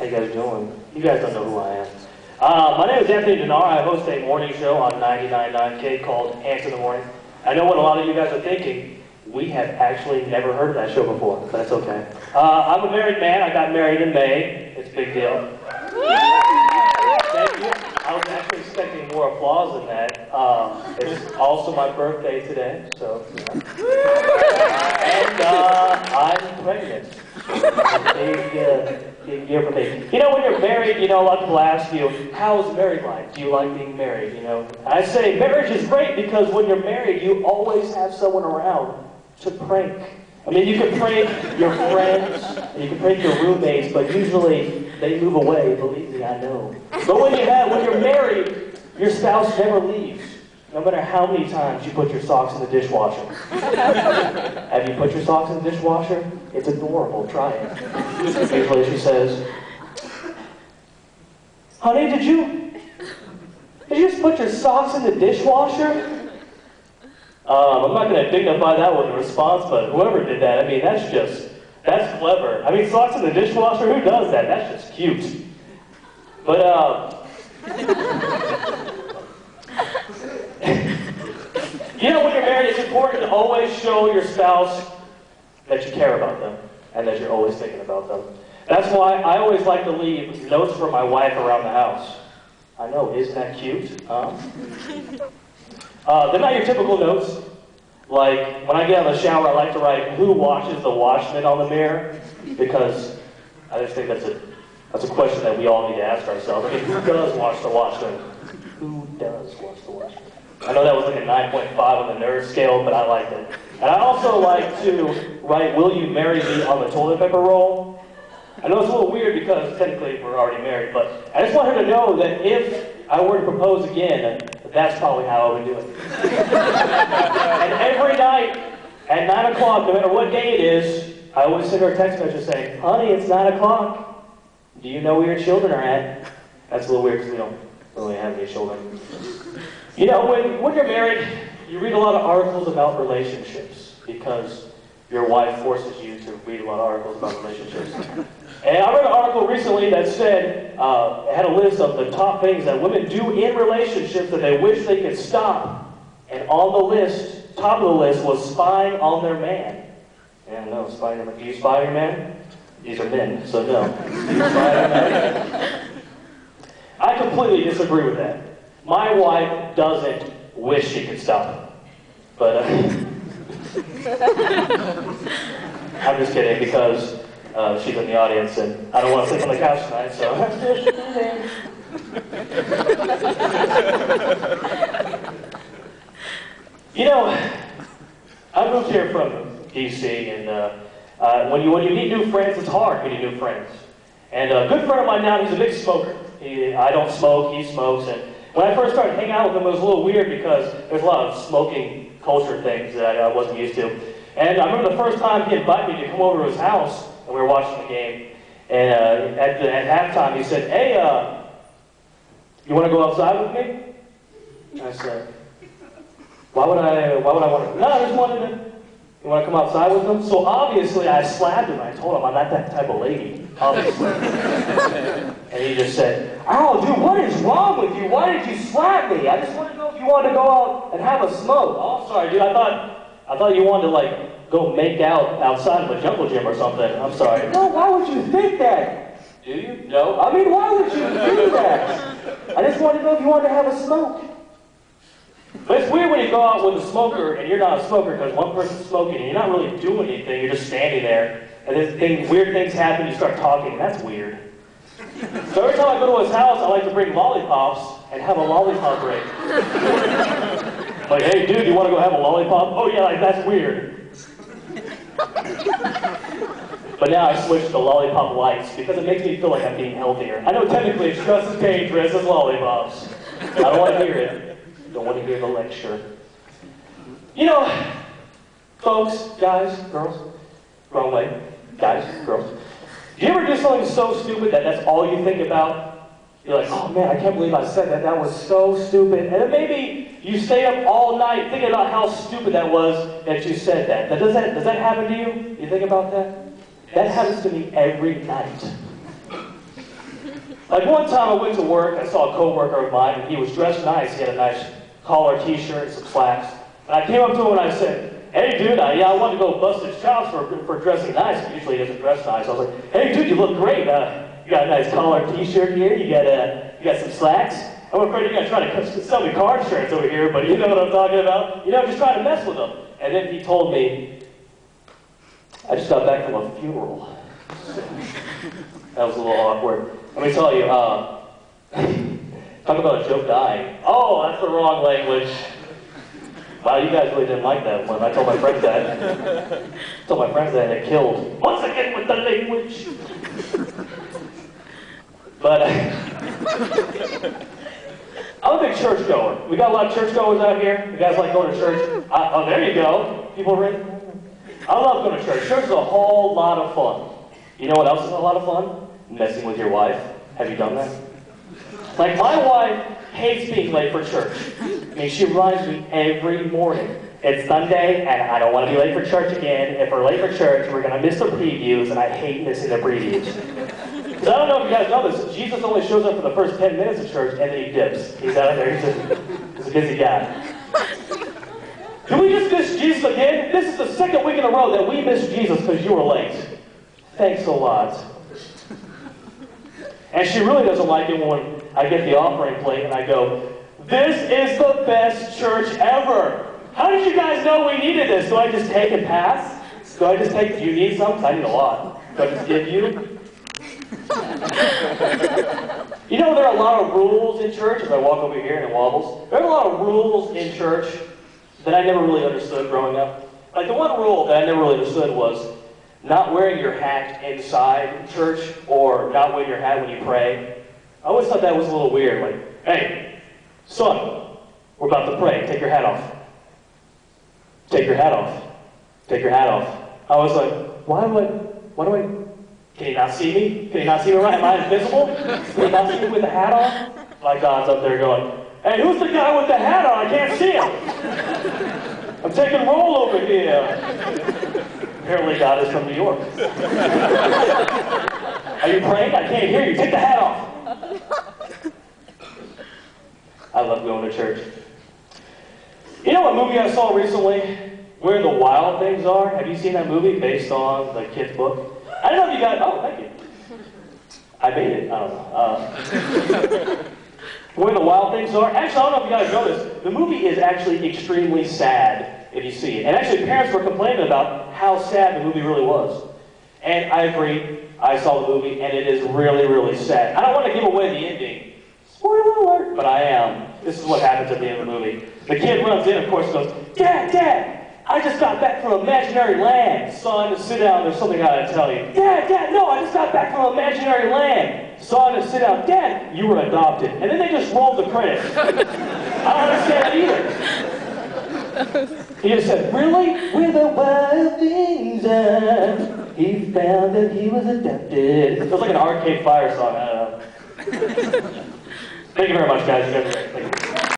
you guys doing? You guys don't know who I am. My name is Anthony Denard. I host a morning show on 99.9K called Ants in the Morning. I know what a lot of you guys are thinking. We have actually never heard of that show before, but that's okay. I'm a married man. I got married in May. It's a big deal. Thank you. I was actually expecting more applause than that. It's also my birthday today, so, And I'm pregnant. Big year for me. You know, when you're married, a lot of people ask you, how's married life? Do you like being married? I say marriage is great because when you're married, you always have someone around to prank. I mean, you can prank your friends, and you can prank your roommates, but usually they move away, believe me, I know. But when you're married, your spouse never leaves, no matter how many times you put your socks in the dishwasher. Have you put your socks in the dishwasher? It's adorable, try it. Usually she says, honey, did you just put your socks in the dishwasher? I'm not going to dignify that with a response, but whoever did that, I mean, that's clever. I mean, socks in the dishwasher, who does that? That's just cute. But, when you're married, it's important to always show your spouse that you care about them and that you're always thinking about them. That's why I always like to leave notes for my wife around the house. I know, isn't that cute? They're not your typical notes. Like, when I get out of the shower, I like to write, who washes the washman on the mirror? Because I just think that's a question that we all need to ask ourselves. I mean, who does wash the washman? Who does wash the washman? I know that was like a 9.5 on the nerd scale, but I liked it. And I also like to write, will you marry me on the toilet paper roll? I know it's a little weird because technically we're already married, but I just want her to know that if I were to propose again, that's probably how I would do it. And every night at 9 o'clock, no matter what day it is, I always send her a text message saying, honey, it's 9 o'clock. Do you know where your children are at? That's a little weird because we don't really have any children. When you're married, you read a lot of articles about relationships because your wife forces you to read a lot of articles about relationships. And I read an article recently that said, it had a list of the top things that women do in relationships that they wish they could stop. And on the list, top of the list, was spying on their man. Yeah, no, spying on their man. Do you spy on your man? These are men, so no. Do you spy on your man? I completely disagree with that. My wife doesn't wish she could stop. But, I'm just kidding because she's in the audience and I don't want to sleep on the couch tonight, so I'm just kidding. I moved here from D.C. and when you meet new friends, it's hard meeting new friends. And a good friend of mine now, he's a big smoker. I don't smoke, he smokes, and when I first started hanging out with him, it was a little weird because there's a lot of smoking culture things that I wasn't used to. And I remember the first time he invited me to come over to his house, and we were watching the game, and at halftime he said, hey, you want to go outside with me? And I said, why would I want to? No, I just wanted to, you want to come outside with them? So obviously I slapped him. I told him I'm not that type of lady, obviously. And he just said, oh, dude, what is wrong with you? Why did you slap me? I just wanted to know if you wanted to go out and have a smoke. Oh, I'm sorry, dude. I thought you wanted to, go make out outside of a jungle gym or something. I'm sorry. No, why would you think that? Do you? No. I mean, why would you do that? I just wanted to know if you wanted to have a smoke. But it's weird when you go out with a smoker and you're not a smoker because one person's smoking and you're not really doing anything. You're just standing there. And then weird things happen. You start talking. That's weird. So every time I go to his house, I like to bring lollipops and have a lollipop break. Like, hey, dude, you want to go have a lollipop? Oh, yeah, that's weird. But now I switched to lollipop lights because it makes me feel like I'm being healthier. I know technically it's just as dangerous as lollipops. I don't want to hear it. Don't want to hear the lecture. Folks, guys, girls, wrong way, guys, girls. Do you ever do something so stupid that that's all you think about? You're like, oh man, I can't believe I said that. That was so stupid. And then maybe you stay up all night thinking about how stupid that was that you said that. Does that happen to you? You think about that? That happens to me every night. Like one time I went to work, I saw a coworker of mine, and he was dressed nice. He had a nice collar t-shirt, some slacks. And I came up to him and I said, "Hey dude, I want to go bust his chops for dressing nice." Usually he doesn't dress nice. I was like, "Hey dude, you look great. You got a nice collar t-shirt here. You got some slacks. I'm afraid you're gonna try to sell me car insurance over here, but you know what I'm talking about. You know, just trying to mess with him." And then he told me, "I just got back from a funeral." That was a little awkward. Let me tell you, talk about a joke dying. Oh, that's the wrong language. Wow, you guys really didn't like that one. I told my friends that. And it killed. Once again with the language. But I'm a big church goer. We got a lot of church goers out here. You guys like going to church? Oh, there you go. People ready? I love going to church. Church is a whole lot of fun. You know what else is a lot of fun? Messing with your wife. Have you done that? Like, my wife hates being late for church. I mean, she reminds me every morning. It's Sunday, and I don't want to be late for church again. If we're late for church, we're going to miss the previews, and I hate missing the previews. Because I don't know if you guys know this, Jesus only shows up for the first 10 minutes of church, and then he dips. He's out of there. He's a busy guy. Did we just miss Jesus again? This is the second week in a row that we missed Jesus because you were late. Thanks a lot. And she really doesn't like it when I get the offering plate and I go, "This is the best church ever. How did you guys know we needed this? Do I just take and pass? Do I just take, do you need some? Because I need a lot. Do I just give you?" You know, there are a lot of rules in church. As I walk over here and it wobbles, there are a lot of rules in church that I never really understood growing up. Like, the one rule that I never really understood was not wearing your hat inside church, or not wearing your hat when you pray. I always thought that was a little weird. Like, "Hey, son, we're about to pray. Take your hat off. Take your hat off. Take your hat off." I was like, why do I, can you not see me? Can you not see me right? Am I invisible? Can you not see me with the hat on? My God's up there going, "Hey, who's the guy with the hat on? I can't see him. I'm taking roll over here." Apparently God is from New York. Are you praying? I can't hear you. Take the hat off. I love going to church. You know what movie I saw recently? Where the Wild Things Are. Have you seen that movie based on the kid's book? I don't know if you guys... Oh, thank you. I made it. I don't know. Where the Wild Things Are. Actually, I don't know if you guys know this. The movie is actually extremely sad if you see it. And actually, parents were complaining about how sad the movie really was. And I agree. I saw the movie, and it is really, really sad. I don't want to give away the ending. Spoiler alert! But I am. This is what happens at the end of the movie. The kid runs in, of course, goes, Dad, I just got back from imaginary land. Son, sit down, there's something I gotta tell you. Dad, no, I just got back from imaginary land. Son, sit down. Dad, you were adopted. And then they just rolled the credits. I don't understand it either. He just said, really? Where the wild things are. He found that he was adopted. It was like an Arcade Fire song. I don't know. Thank you very much, guys. You guys are great. Thank you.